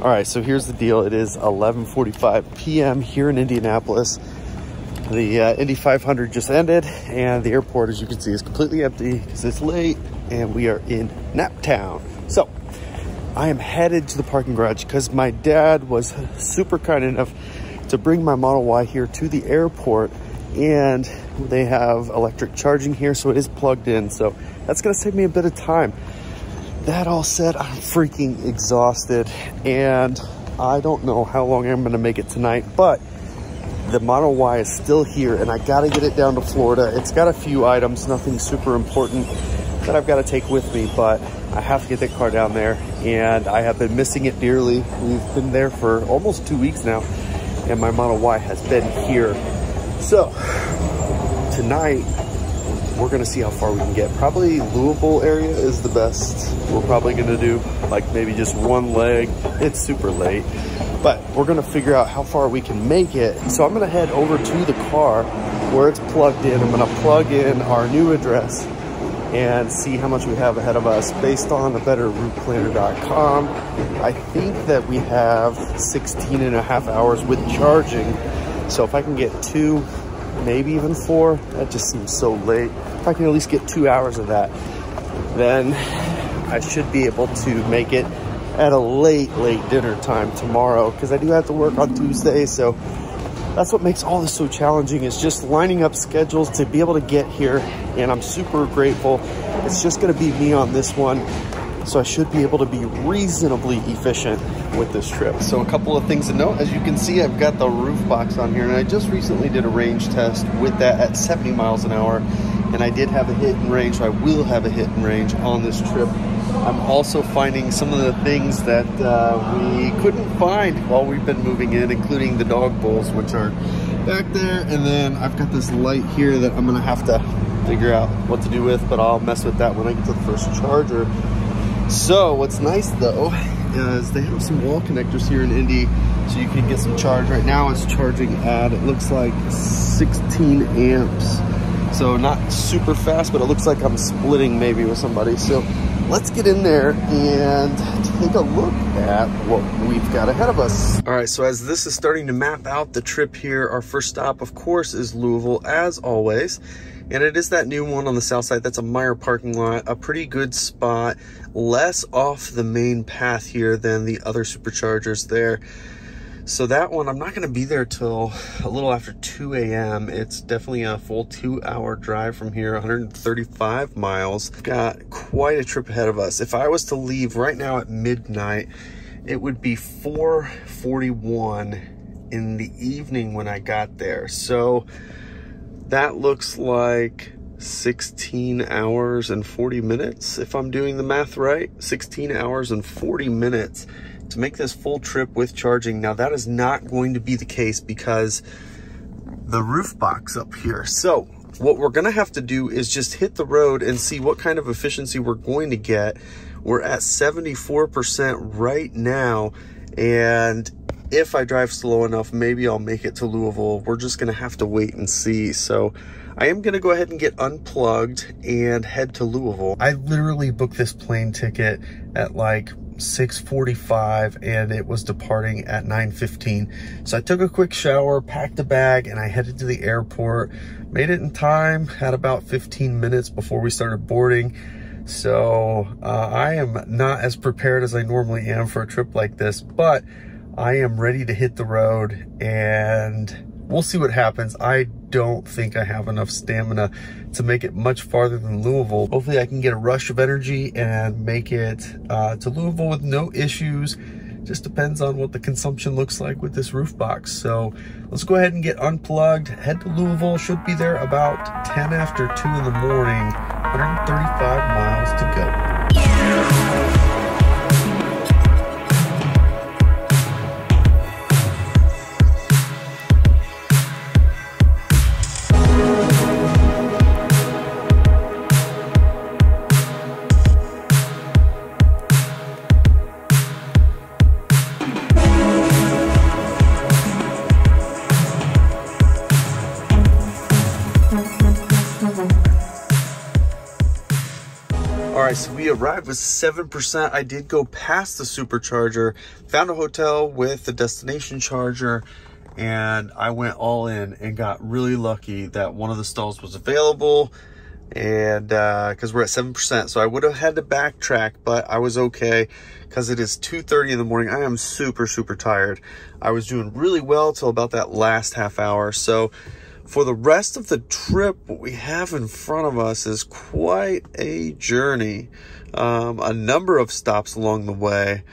All right, so here's the deal. It is 11:45 p.m. here in Indianapolis. The Indy 500 just ended, and the airport, as you can see, is completely empty because it's late, and we are in Naptown. So I am headed to the parking garage because my dad was super kind enough to bring my Model Y here to the airport, and they have electric charging here, so it is plugged in. So that's gonna save me a bit of time. That all said, I'm freaking exhausted, and I don't know how long I'm gonna make it tonight, but the Model Y is still here, and I gotta get it down to Florida. It's got a few items, nothing super important that I've gotta take with me, but I have to get that car down there, and I have been missing it dearly. We've been there for almost 2 weeks now, and my Model Y has been here. So tonight, we're gonna see how far we can get. Probably Louisville area is the best. We're probably gonna do like maybe just one leg. It's super late, but we're gonna figure out how far we can make it. So I'm gonna head over to the car where it's plugged in. I'm gonna plug in our new address and see how much we have ahead of us. Based on a betterrouteplanner.com, I think that we have 16 and a half hours with charging. So if I can get 2, maybe even 4, that just seems so late. If I can at least get 2 hours of that, then I should be able to make it at a late dinner time tomorrow, because I do have to work on Tuesday. So that's what makes all this so challenging, is just lining up schedules to be able to get here. And I'm super grateful. It's just gonna be me on this one, so I should be able to be reasonably efficient with this trip. So a couple of things to note. As you can see, I've got the roof box on here, and I just recently did a range test with that at 70 miles an hour, and I did have a hit and range, so I will have a hit and range on this trip. I'm also finding some of the things that we couldn't find while we've been moving in, including the dog bowls, which are back there. And then I've got this light here that I'm gonna have to figure out what to do with, but I'll mess with that when I get to the first charger. So what's nice though is they have some wall connectors here in Indy, so you can get some charge. Right now it's charging at, it looks like 16 amps. So not super fast, but it looks like I'm splitting maybe with somebody. So let's get in there and take a look at what we've got ahead of us. All right, so as this is starting to map out the trip here, our first stop, of course, is Louisville, as always. And it is that new one on the south side. That's a Meyer parking lot, a pretty good spot, less off the main path here than the other superchargers there. So that one, I'm not gonna be there till a little after 2 a.m. It's definitely a full 2-hour drive from here, 135 miles. Got quite a trip ahead of us. If I was to leave right now at midnight, it would be 4:41 in the evening when I got there. So that looks like 16 hours and 40 minutes, if I'm doing the math right. 16 hours and 40 minutes to make this full trip with charging. Now that is not going to be the case because the roof box up here. So what we're gonna have to do is just hit the road and see what kind of efficiency we're going to get. We're at 74% right now, and if I drive slow enough, maybe I'll make it to Louisville. We're just gonna have to wait and see. So I am gonna go ahead and get unplugged and head to Louisville. I literally booked this plane ticket at like 6:45, and it was departing at 9:15. So I took a quick shower, packed a bag, and I headed to the airport. Made it in time, had about 15 minutes before we started boarding. So I am not as prepared as I normally am for a trip like this, but I am ready to hit the road, and we'll see what happens. I don't think I have enough stamina to make it much farther than Louisville. Hopefully I can get a rush of energy and make it to Louisville with no issues. Just depends on what the consumption looks like with this roof box. So let's go ahead and get unplugged, head to Louisville. Should be there about 10 after 2 in the morning, 135 miles to go. All right, guys, we arrived with 7%. I did go past the supercharger, found a hotel with the destination charger, and I went all in and got really lucky that one of the stalls was available. And because we're at 7%, so I would have had to backtrack, but I was okay because it is 2:30 in the morning. I am super tired. I was doing really well till about that last half hour. So for the rest of the trip, what we have in front of us is quite a journey. A number of stops along the way,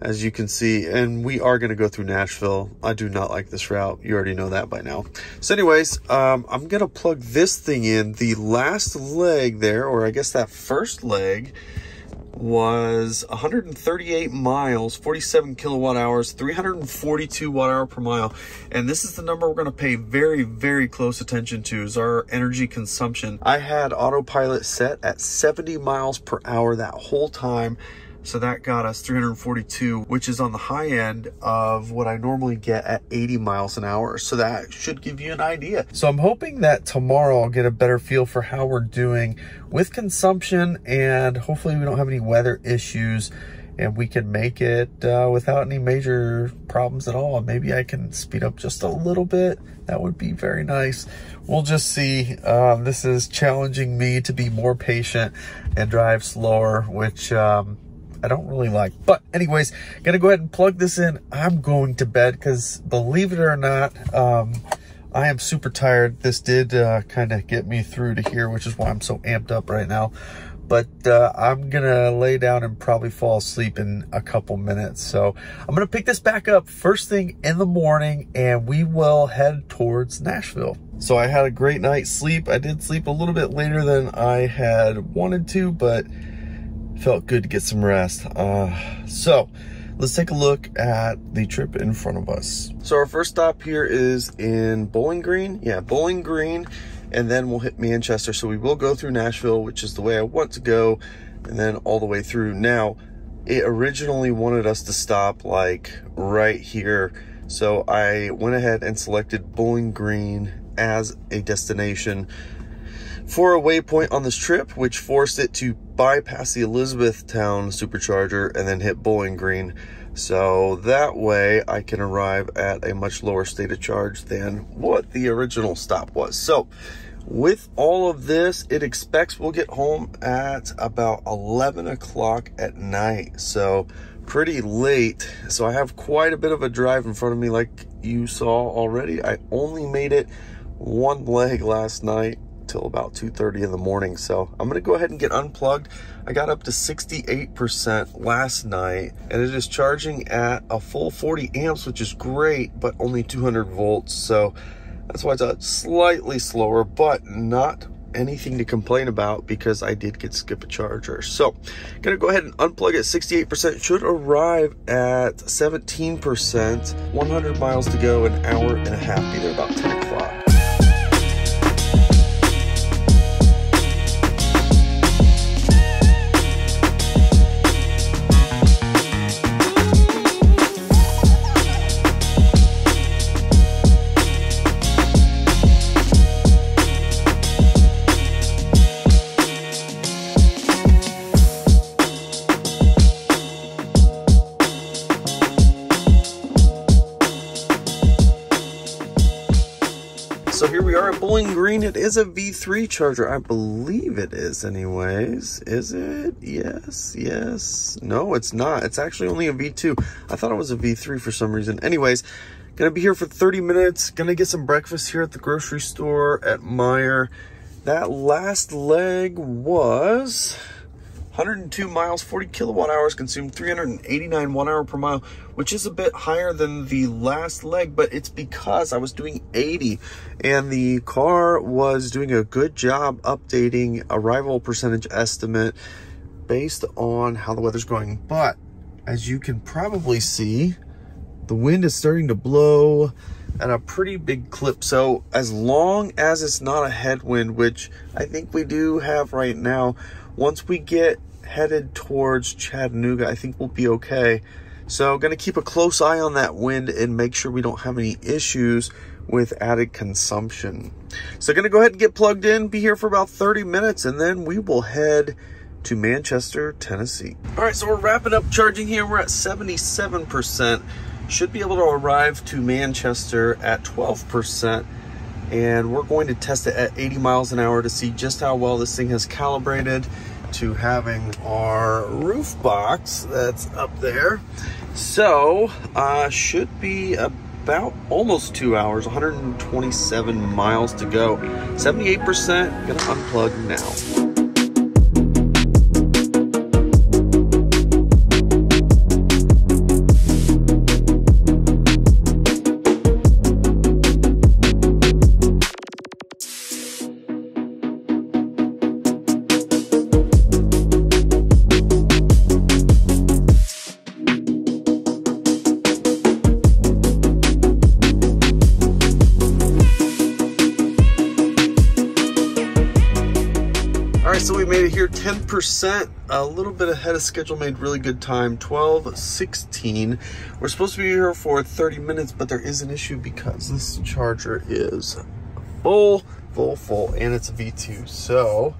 as you can see, and we are going to go through Nashville. I do not like this route. You already know that by now. So anyways, I'm going to plug this thing in. The last leg there, or I guess that first leg, was 138 miles, 47 kilowatt hours, 342 watt hour per mile. And this is the number we're going to pay very close attention to, is our energy consumption. I had autopilot set at 70 miles per hour that whole time. So that got us 342, which is on the high end of what I normally get at 80 miles an hour. So that should give you an idea. So I'm hoping that tomorrow I'll get a better feel for how we're doing with consumption, and hopefully we don't have any weather issues and we can make it without any major problems at all. Maybe I can speed up just a little bit. That would be very nice. We'll just see. This is challenging me to be more patient and drive slower, which I don't really like. But anyways, gonna go ahead and plug this in. I'm going to bed because, believe it or not, I am super tired. This did kind of get me through to here, which is why I'm so amped up right now. But I'm gonna lay down and probably fall asleep in a couple minutes. So I'm gonna pick this back up first thing in the morning, and we will head towards Nashville. So I had a great night's sleep. I did sleep a little bit later than I had wanted to, but felt good to get some rest. So let's take a look at the trip in front of us. So our first stop here is in Bowling Green. Yeah, Bowling Green. And then we'll hit Manchester. So we will go through Nashville, which is the way I want to go, and then all the way through. Now, it originally wanted us to stop like right here. So I went ahead and selected Bowling Green as a destination for a waypoint on this trip, which forced it to bypass the Elizabethtown supercharger and then hit Bowling Green. So that way I can arrive at a much lower state of charge than what the original stop was. So with all of this, it expects we'll get home at about 11 o'clock at night. So pretty late. So I have quite a bit of a drive in front of me, like you saw already. I only made it one leg last night till about 2:30 in the morning. So I'm gonna go ahead and get unplugged. I got up to 68% last night, and it is charging at a full 40 amps, which is great, but only 200 volts. So that's why it's slightly slower, but not anything to complain about because I did get skip a charger. So gonna go ahead and unplug at 68%. Should arrive at 17%, 100 miles to go, an hour and a half. Be there about 10 o'clock. So here we are at Bowling Green. It is a V3 charger. I believe it is anyways. Is it? Yes. No, it's not. It's actually only a V2. I thought it was a V3 for some reason. Anyways, gonna be here for 30 minutes. Gonna get some breakfast here at the grocery store at Meijer. That last leg was 102 miles, 40 kilowatt hours, consumed 389 watt hour per mile, which is a bit higher than the last leg, but it's because I was doing 80 and the car was doing a good job updating arrival percentage estimate based on how the weather's going. But as you can probably see, the wind is starting to blow at a pretty big clip. So as long as it's not a headwind, which I think we do have right now, once we get headed towards Chattanooga, I think we'll be okay. So going to keep a close eye on that wind and make sure we don't have any issues with added consumption. So going to go ahead and get plugged in, be here for about 30 minutes, and then we will head to Manchester, Tennessee. All right, so we're wrapping up charging here. We're at 77%. Should be able to arrive to Manchester at 12%. And we're going to test it at 80 miles an hour to see just how well this thing has calibrated to having our roof box that's up there. So should be about almost 2 hours, 127 miles to go. 78%, gonna unplug now. All right, so we made it here 10%, a little bit ahead of schedule, made really good time, 12:16. We're supposed to be here for 30 minutes, but there is an issue because this charger is full, and it's a V2. So,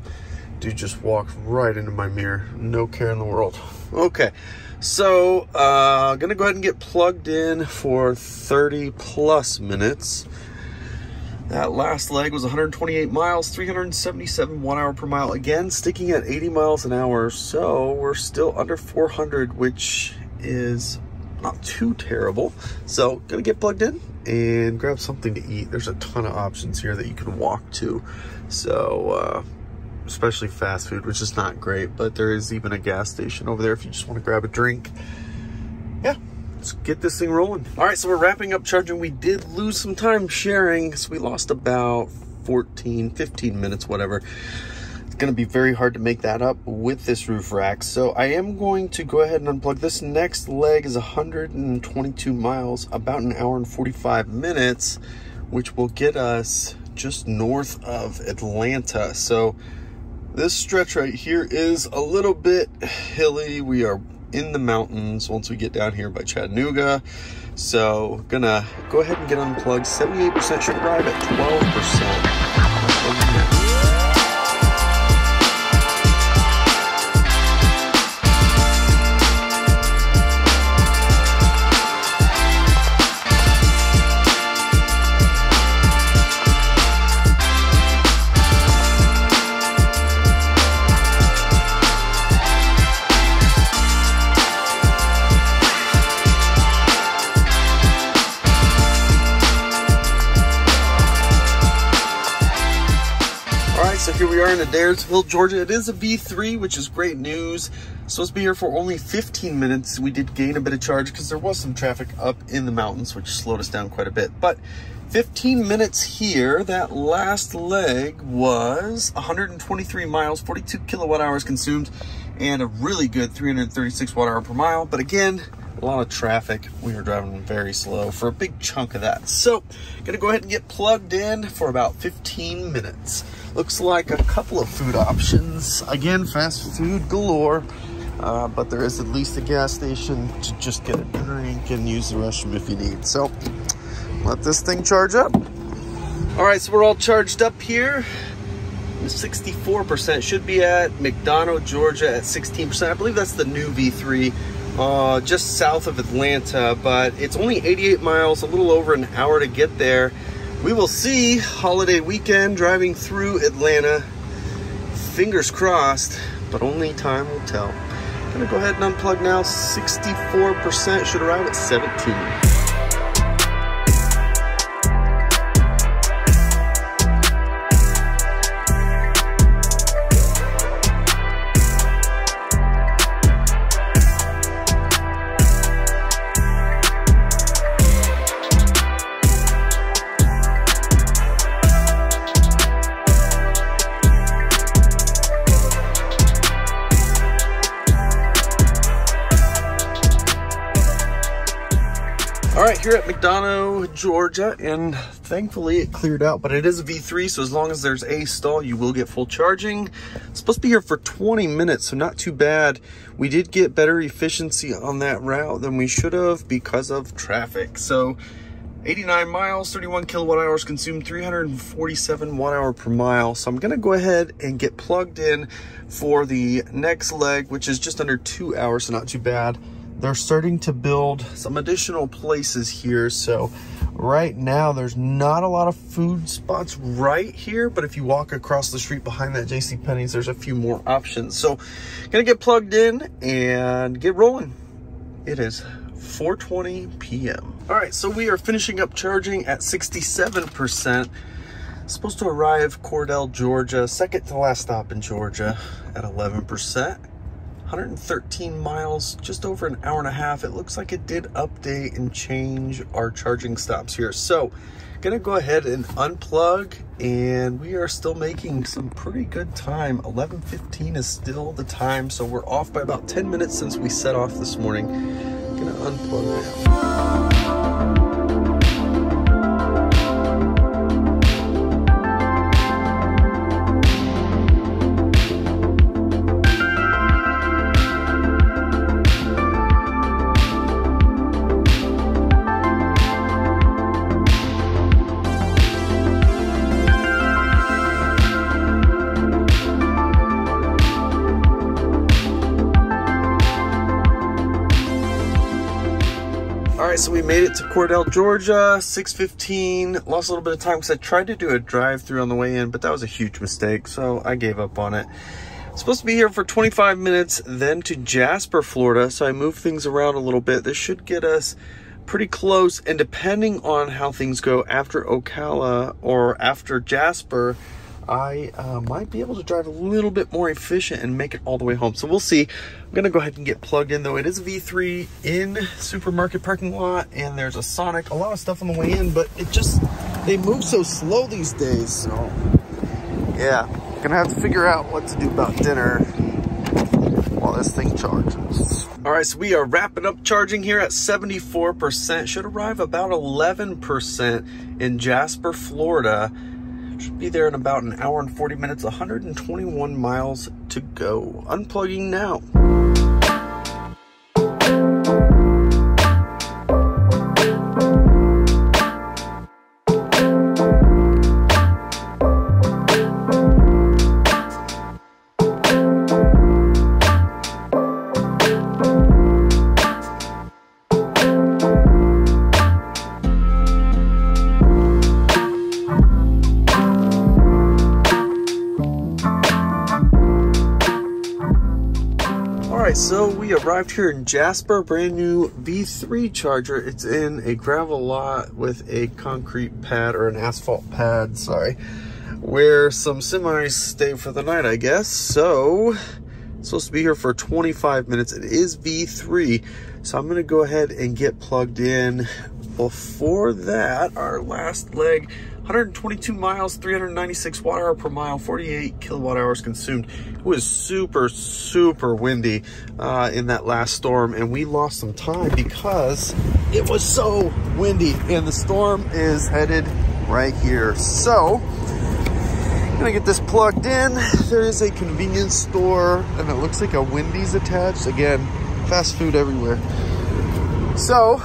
dude just walked right into my mirror, no care in the world. Okay, so gonna go ahead and get plugged in for 30 plus minutes. That last leg was 128 miles, 377 1 hour per mile. Again, sticking at 80 miles an hour. So we're still under 400, which is not too terrible. So gonna get plugged in and grab something to eat. There's a ton of options here that you can walk to. So, especially fast food, which is not great, but there is even a gas station over there if you just want to grab a drink. Yeah. Let's get this thing rolling. All right, so we're wrapping up charging. We did lose some time sharing, so we lost about 14, 15 minutes, whatever. It's gonna be very hard to make that up with this roof rack. So I am going to go ahead and unplug. This next leg is 122 miles, about an hour and 45 minutes, which will get us just north of Atlanta. So this stretch right here is a little bit hilly. We are in the mountains once we get down here by Chattanooga. So gonna go ahead and get unplugged. 78%, should arrive at 12%. So here we are in Adairsville, Georgia. It is a V3, which is great news. Supposed to be here for only 15 minutes. We did gain a bit of charge because there was some traffic up in the mountains, which slowed us down quite a bit. But 15 minutes here. That last leg was 123 miles, 42 kilowatt hours consumed, and a really good 336 watt hour per mile. But again, a lot of traffic. We were driving very slow for a big chunk of that. So, gonna go ahead and get plugged in for about 15 minutes. Looks like a couple of food options. Again, fast food galore, but there is at least a gas station to just get a drink and use the restroom if you need. So, let this thing charge up. All right, so we're all charged up here. 64%, should be at McDonough, Georgia at 16%. I believe that's the new V3. Just south of Atlanta, but it's only 88 miles, a little over an hour to get there. We will see. Holiday weekend driving through Atlanta. Fingers crossed, but only time will tell. Gonna go ahead and unplug now. 64%, should arrive at 17. All right, here at McDonough, Georgia, and thankfully it cleared out, but it is a V3, so as long as there's a stall, you will get full charging. It's supposed to be here for 20 minutes, so not too bad. We did get better efficiency on that route than we should have because of traffic. So 89 miles, 31 kilowatt hours consumed, 347 watt hour per mile. So I'm gonna go ahead and get plugged in for the next leg, which is just under 2 hours, so not too bad. They're starting to build some additional places here. So right now there's not a lot of food spots right here, but if you walk across the street behind that JCPenney's, there's a few more options. So gonna get plugged in and get rolling. It is 4:20 p.m. All right, so we are finishing up charging at 67%. Supposed to arrive Cordell, Georgia, second to last stop in Georgia at 11%. 113 miles, just over an hour and a half. It looks like it did update and change our charging stops here. So gonna go ahead and unplug, and we are still making some pretty good time. 11:15 is still the time, so we're off by about 10 minutes since we set off this morning. Gonna unplug now. So we made it to Cordell, Georgia, 6:15. Lost a little bit of time because I tried to do a drive-through on the way in, but that was a huge mistake, so I gave up on it. Supposed to be here for 25 minutes, then to Jasper, Florida, so I moved things around a little bit. This should get us pretty close, and depending on how things go after Ocala or after Jasper, I might be able to drive a little bit more efficient and make it all the way home. So we'll see. I'm gonna go ahead and get plugged in, though. It is a V3 in supermarket parking lot, and there's a Sonic, a lot of stuff on the way in, but they move so slow these days. So yeah, gonna have to figure out what to do about dinner while this thing charges. All right, so we are wrapping up charging here at 74%. Should arrive about 11% in Jasper, Florida. Should be there in about an hour and 40 minutes, 121 miles to go. Unplugging now. So we arrived here in Jasper, brand new V3 charger. It's in a gravel lot with a concrete pad, or an asphalt pad, sorry, where some semis stay for the night, I guess. So it's supposed to be here for 25 minutes. It is V3, so I'm gonna go ahead and get plugged in. Before that, our last leg, 122 miles, 396 watt hour per mile, 48 kilowatt hours consumed. It was super, super windy in that last storm, and we lost some time because it was so windy, and the storm is headed right here. So I'm gonna get this plugged in. There is a convenience store, and it looks like a Wendy's attached. Again, fast food everywhere. So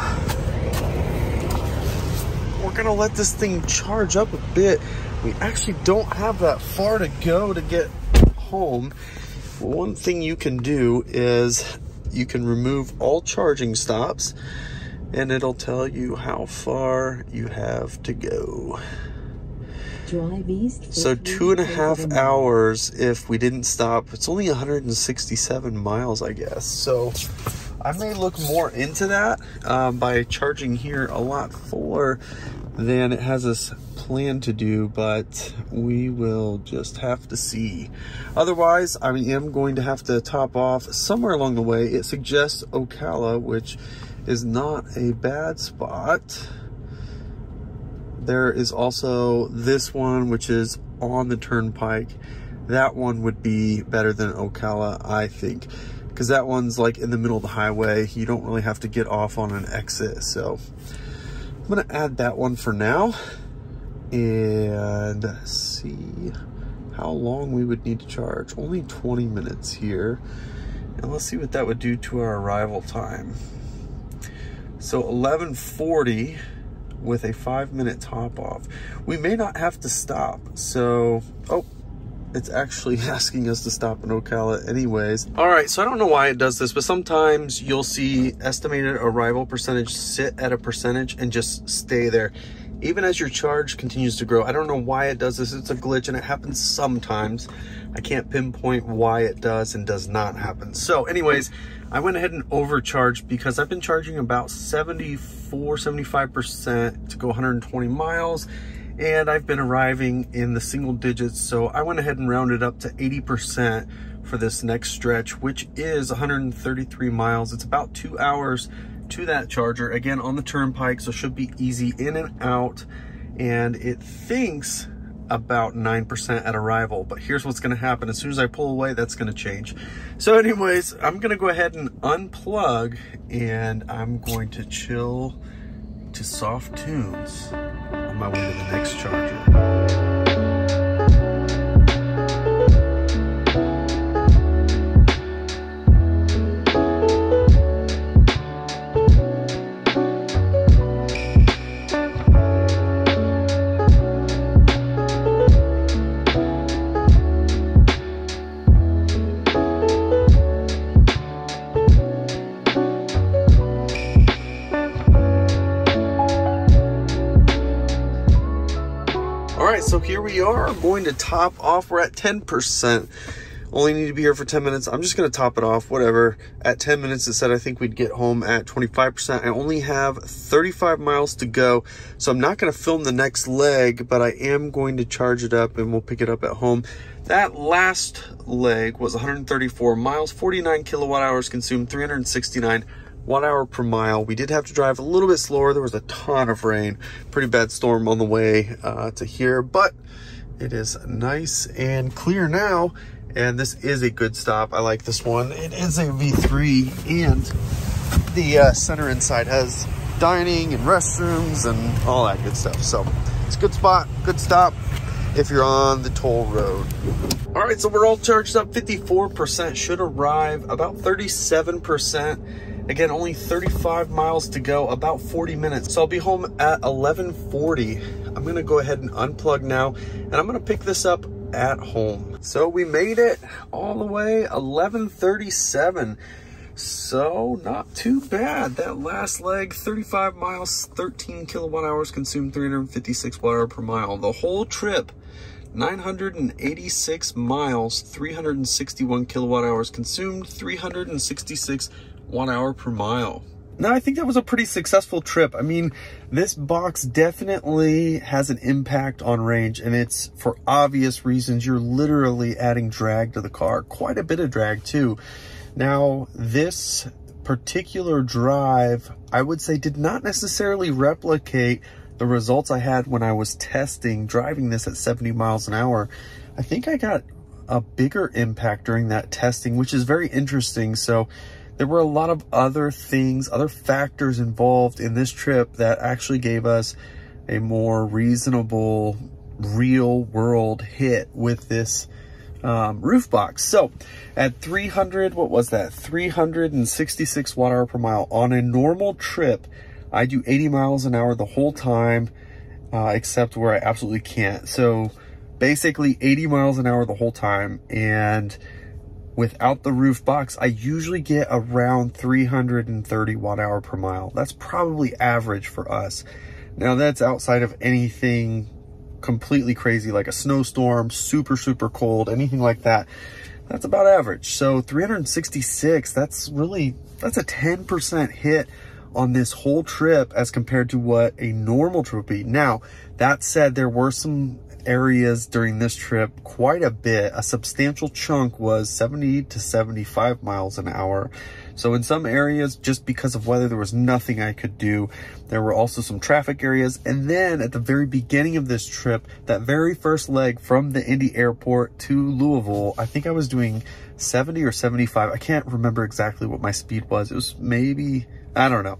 we're gonna let this thing charge up a bit. We actually don't have that far to go to get home. One thing you can do is you can remove all charging stops, and it'll tell you how far you have to go. Drive east. So 2.5 hours if we didn't stop. It's only 167 miles, I guess. So I may look more into that by charging here a lot fuller than it has us planned to do, but we will just have to see. Otherwise, I am going to have to top off somewhere along the way. It suggests Ocala, which is not a bad spot. There is also this one, which is on the turnpike. That one would be better than Ocala, I think, because that one's like in the middle of the highway. You don't really have to get off on an exit. So I'm gonna add that one for now and see how long we would need to charge. Only 20 minutes here. And let's see what that would do to our arrival time. So 11:40 with a 5-minute top off. We may not have to stop. So, oh, it's actually asking us to stop in Ocala anyways. All right, so I don't know why it does this, but sometimes you'll see estimated arrival percentage sit at a percentage and just stay there, even as your charge continues to grow. I don't know why it does this. It's a glitch and it happens sometimes. I can't pinpoint why it does and does not happen. So anyways, I went ahead and overcharged because I've been charging about 75% to go 120 miles. And I've been arriving in the single digits, so I went ahead and rounded up to 80% for this next stretch, which is 133 miles. It's about 2 hours to that charger, again on the turnpike, so should be easy in and out. And it thinks about 9% at arrival, but here's what's gonna happen. As soon as I pull away, that's gonna change. So anyways, I'm gonna go ahead and unplug, and I'm going to chill to soft tunes on my way to the next charger. So here we are, I'm going to top off. We're at 10%. Only need to be here for 10 minutes. I'm just going to top it off, whatever. At 10 minutes, it said I think we'd get home at 25%. I only have 35 miles to go, so I'm not going to film the next leg, but I am going to charge it up and we'll pick it up at home. That last leg was 134 miles, 49 kilowatt hours consumed, 369 watt-hour per mile. We did have to drive a little bit slower. There was a ton of rain, pretty bad storm on the way to here, but it is nice and clear now. And this is a good stop. I like this one. It is a V3, and the center inside has dining and restrooms and all that good stuff. So it's a good spot, good stop if you're on the toll road. All right, so we're all charged up. 54%, should arrive about 37%. Again, only 35 miles to go, about 40 minutes. So I'll be home at 11:40. I'm gonna go ahead and unplug now, and I'm gonna pick this up at home. So we made it all the way, 11:37. So not too bad. That last leg, 35 miles, 13 kilowatt hours consumed, 356 watt-hour per mile. The whole trip, 986 miles, 361 kilowatt hours consumed, 366 watt-hour per mile. Now, I think that was a pretty successful trip. I mean, this box definitely has an impact on range, and it's for obvious reasons. You're literally adding drag to the car, quite a bit of drag too. Now, this particular drive, I would say, did not necessarily replicate the results I had when I was testing driving this at 70 miles an hour. I think I got a bigger impact during that testing, which is very interesting. So there were a lot of other things, other factors involved in this trip that actually gave us a more reasonable, real world hit with this roof box. So at 300, what was that? 366 watt-hour per mile. On a normal trip, I do 80 miles an hour the whole time, except where I absolutely can't. So basically 80 miles an hour the whole time. And without the roof box, I usually get around 330 watt-hour per mile. That's probably average for us. Now, that's outside of anything completely crazy, like a snowstorm, super cold, anything like that. That's about average. So 366, that's a 10% hit on this whole trip as compared to what a normal trip would be. Now, that said, there were some areas during this trip, quite a bit. A substantial chunk was 70 to 75 miles an hour. So in some areas, just because of weather, there was nothing I could do. There were also some traffic areas. And then at the very beginning of this trip, that very first leg from the Indy airport to Louisville, I think I was doing 70 or 75. I can't remember exactly what my speed was. It was maybe, I don't know.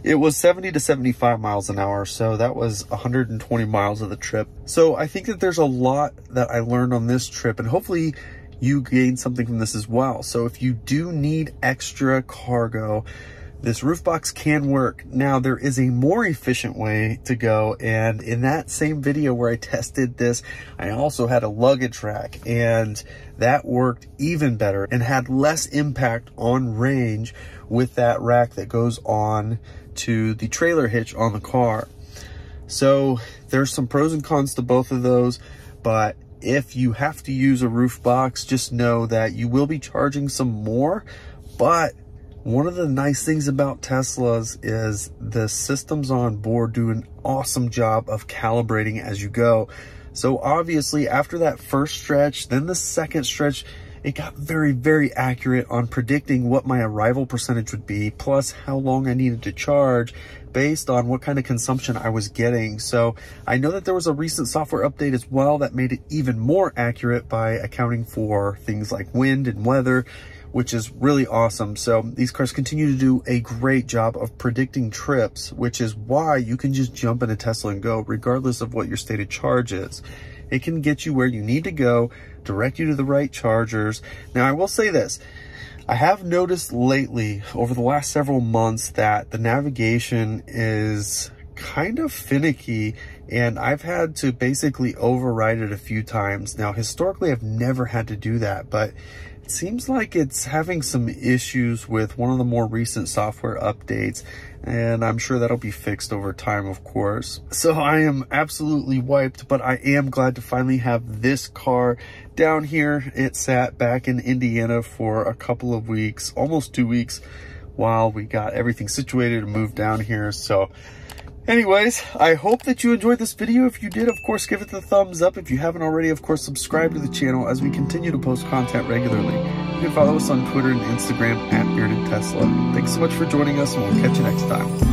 It was 70 to 75 miles an hour. So that was 120 miles of the trip. So I think that there's a lot that I learned on this trip, and hopefully you gain something from this as well. So if you do need extra cargo, this roof box can work. Now, there is a more efficient way to go, and in that same video where I tested this, I also had a luggage rack, and that worked even better and had less impact on range with that rack that goes on to the trailer hitch on the car. So there's some pros and cons to both of those, but if you have to use a roof box, just know that you will be charging some more. But one of the nice things about Teslas is the systems on board do an awesome job of calibrating as you go. So obviously after that first stretch, then the second stretch, it got very, very accurate on predicting what my arrival percentage would be, plus how long I needed to charge based on what kind of consumption I was getting. So I know that there was a recent software update as well that made it even more accurate by accounting for things like wind and weather, which is really awesome. So these cars continue to do a great job of predicting trips, which is why you can just jump in a Tesla and go regardless of what your stated charge is. It can get you where you need to go, direct you to the right chargers. Now, I will say this. I have noticed lately, over the last several months, that the navigation is kind of finicky, and I've had to basically override it a few times. Now, historically, I've never had to do that, but it seems like it's having some issues with one of the more recent software updates, and I'm sure that'll be fixed over time, of course. So I am absolutely wiped, but I am glad to finally have this car down here. It sat back in Indiana for a couple of weeks, almost 2 weeks, while we got everything situated and moved down here. So anyways, I hope that you enjoyed this video. If you did, of course, give it the thumbs up. If you haven't already, of course, subscribe to the channel as we continue to post content regularly. You can follow us on Twitter and Instagram @BeardedTesla. Thanks so much for joining us, and we'll catch you next time.